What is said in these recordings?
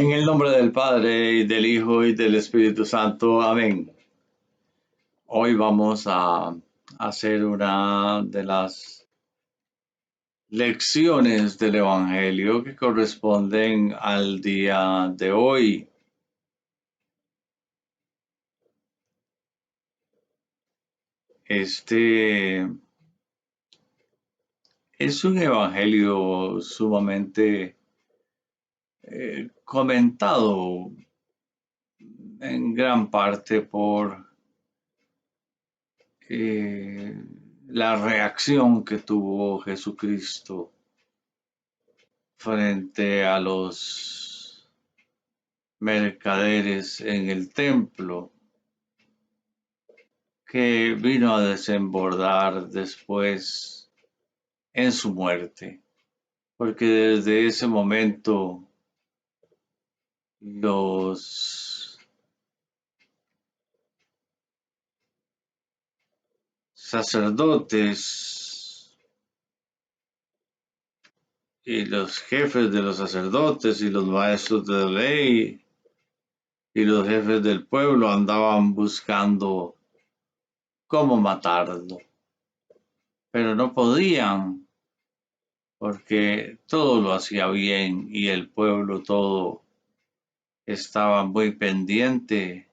En el nombre del Padre, y del Hijo, y del Espíritu Santo. Amén. Hoy vamos a hacer una de las lecciones del Evangelio que corresponden al día de hoy. Este es un Evangelio sumamente comentado en gran parte por la reacción que tuvo Jesucristo frente a los mercaderes en el templo, que vino a desembordar después en su muerte, porque desde ese momento los sacerdotes y los jefes de los sacerdotes y los maestros de la ley y los jefes del pueblo andaban buscando cómo matarlo, pero no podían porque todo lo hacía bien y el pueblo todo estaba muy pendiente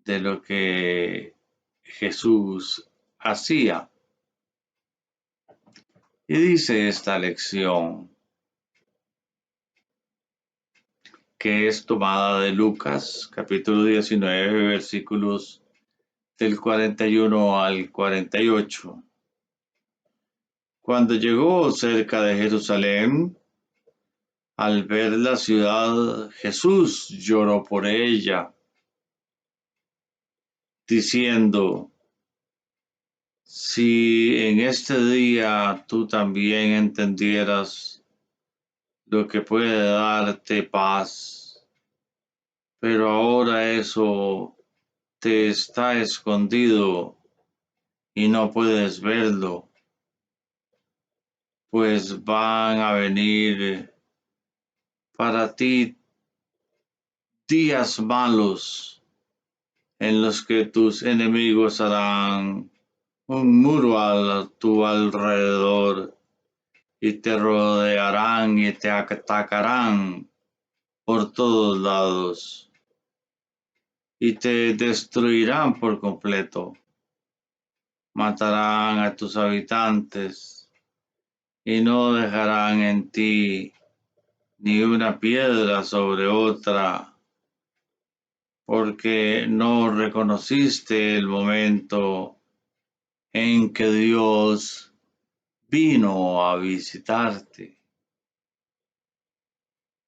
de lo que Jesús hacía. Y dice esta lección, que es tomada de Lucas, capítulo 19, versículos del 41 al 48. Cuando llegó cerca de Jerusalén, al ver la ciudad, Jesús lloró por ella, diciendo: si en este día tú también entendieras lo que puede darte paz, pero ahora eso te está escondido y no puedes verlo, pues van a venir para ti días malos en los que tus enemigos harán un muro a tu alrededor y te rodearán y te atacarán por todos lados y te destruirán por completo. Matarán a tus habitantes y no dejarán en ti ni una piedra sobre otra, porque no reconociste el momento en que Dios vino a visitarte.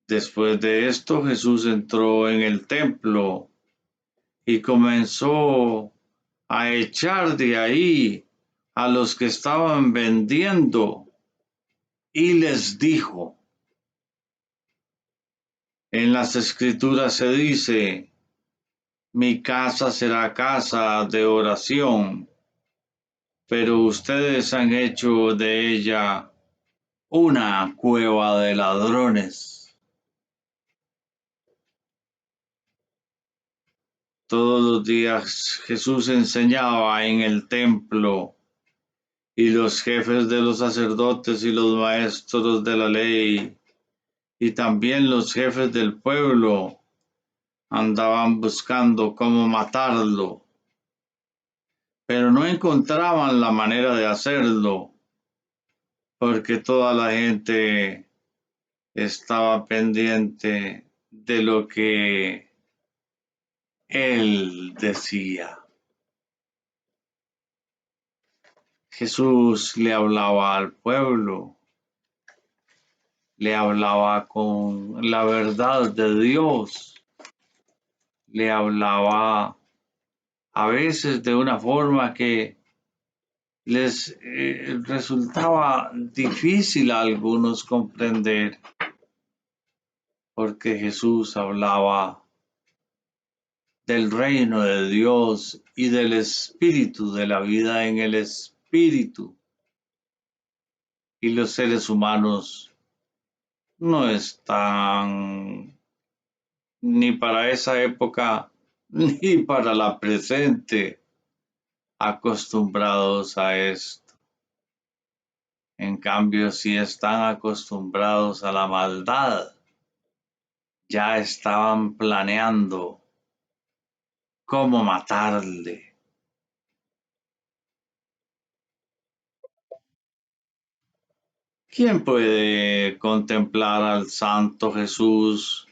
Después de esto, Jesús entró en el templo y comenzó a echar de ahí a los que estaban vendiendo y les dijo: en las Escrituras se dice, mi casa será casa de oración, pero ustedes han hecho de ella una cueva de ladrones. Todos los días Jesús enseñaba en el templo y los jefes de los sacerdotes y los maestros de la ley y también los jefes del pueblo andaban buscando cómo matarlo, pero no encontraban la manera de hacerlo, porque toda la gente estaba pendiente de lo que él decía. Jesús le hablaba al pueblo, le hablaba con la verdad de Dios, le hablaba a veces de una forma que les resultaba difícil a algunos comprender, porque Jesús hablaba del reino de Dios y del Espíritu, de la vida en el Espíritu. Y los seres humanos no están ni para esa época ni para la presente acostumbrados a esto. En cambio, si están acostumbrados a la maldad, ya estaban planeando cómo matarle. ¿Quién puede contemplar al Santo Jesús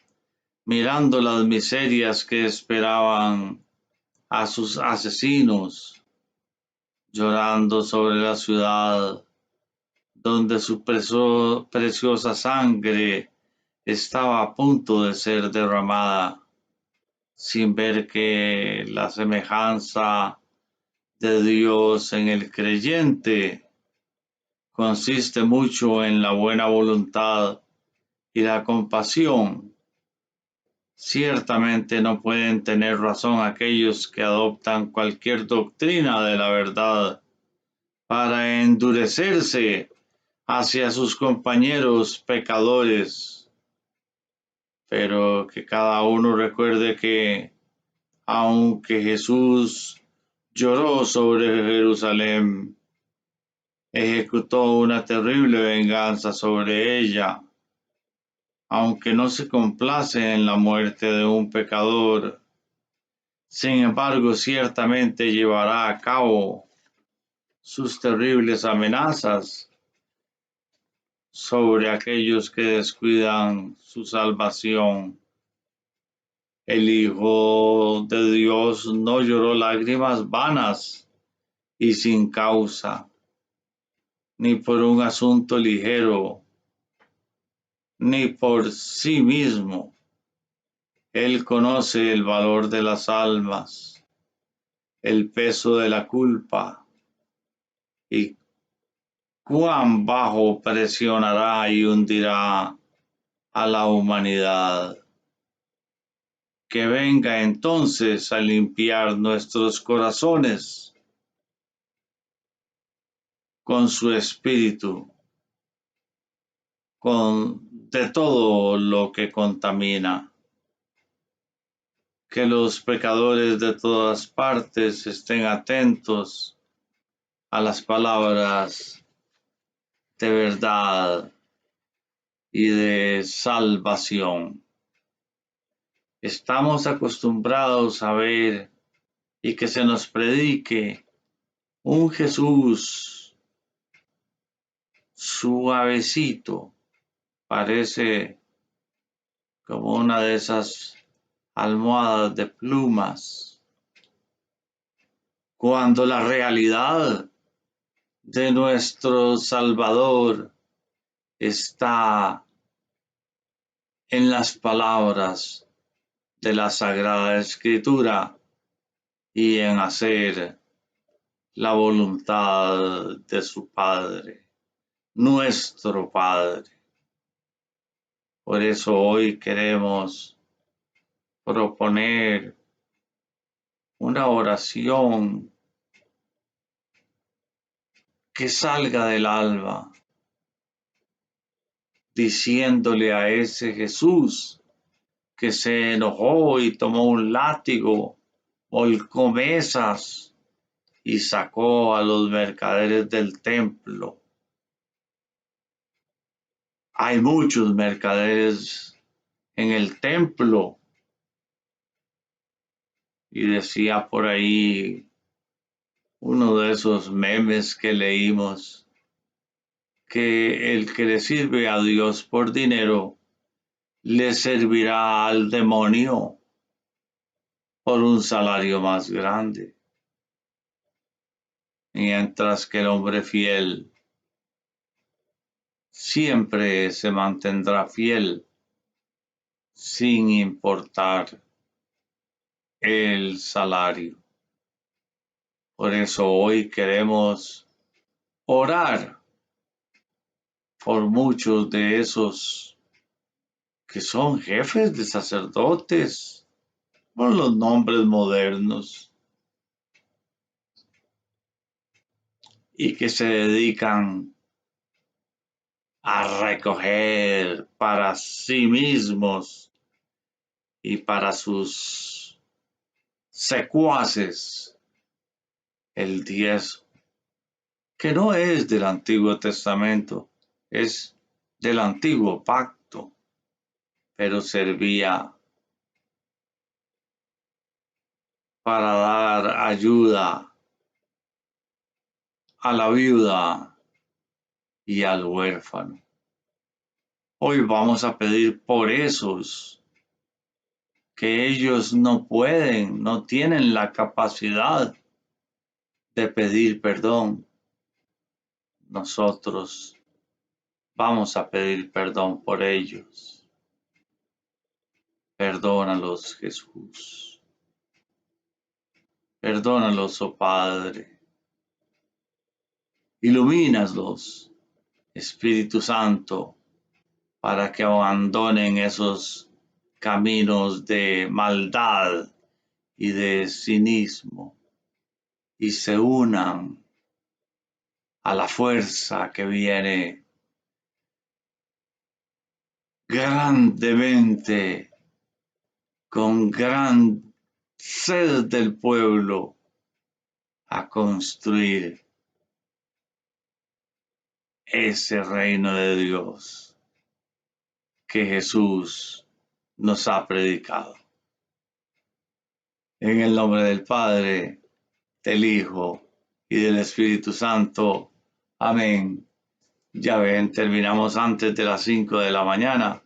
mirando las miserias que esperaban a sus asesinos, llorando sobre la ciudad donde su preciosa sangre estaba a punto de ser derramada, sin ver que la semejanza de Dios en el creyente consiste mucho en la buena voluntad y la compasión? Ciertamente no pueden tener razón aquellos que adoptan cualquier doctrina de la verdad para endurecerse hacia sus compañeros pecadores, pero que cada uno recuerde que aunque Jesús lloró sobre Jerusalén, ejecutó una terrible venganza sobre ella, aunque no se complace en la muerte de un pecador. Sin embargo, ciertamente llevará a cabo sus terribles amenazas sobre aquellos que descuidan su salvación. El Hijo de Dios no lloró lágrimas vanas y sin causa, ni por un asunto ligero, ni por sí mismo. Él conoce el valor de las almas, el peso de la culpa y cuán bajo presionará y hundirá a la humanidad. Que venga entonces a limpiar nuestros corazones con su espíritu, de todo lo que contamina. Que los pecadores de todas partes estén atentos a las palabras de verdad y de salvación. Estamos acostumbrados a ver y que se nos predique un Jesús suavecito, parece como una de esas almohadas de plumas, cuando la realidad de nuestro Salvador está en las palabras de la Sagrada Escritura y en hacer la voluntad de su Padre, nuestro Padre. Por eso hoy queremos proponer una oración que salga del alma, diciéndole a ese Jesús que se enojó y tomó un látigo, volcó mesas y sacó a los mercaderes del templo. Hay muchos mercaderes en el templo, y decía por ahí uno de esos memes que leímos, que el que le sirve a Dios por dinero le servirá al demonio por un salario más grande, mientras que el hombre fiel siempre se mantendrá fiel sin importar el salario. Por eso hoy queremos orar por muchos de esos que son jefes de sacerdotes, por los nombres modernos, y que se dedican a recoger para sí mismos y para sus secuaces el diezmo, que no es del Antiguo Testamento, es del Antiguo Pacto, pero servía para dar ayuda a la viuda y al huérfano. Hoy vamos a pedir por esos que ellos no pueden, no tienen la capacidad de pedir perdón. Nosotros vamos a pedir perdón por ellos. Perdónalos, Jesús. Perdónalos, oh Padre. Ilumínalos, Espíritu Santo, para que abandonen esos caminos de maldad y de cinismo y se unan a la fuerza que viene grandemente con gran sed del pueblo a construir ese reino de Dios que Jesús nos ha predicado. En el nombre del Padre, del Hijo y del Espíritu Santo. Amén. Ya ven, terminamos antes de las 5 de la mañana.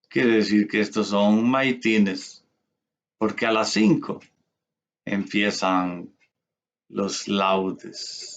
Quiere decir que estos son maitines, porque a las 5 empiezan los laudes.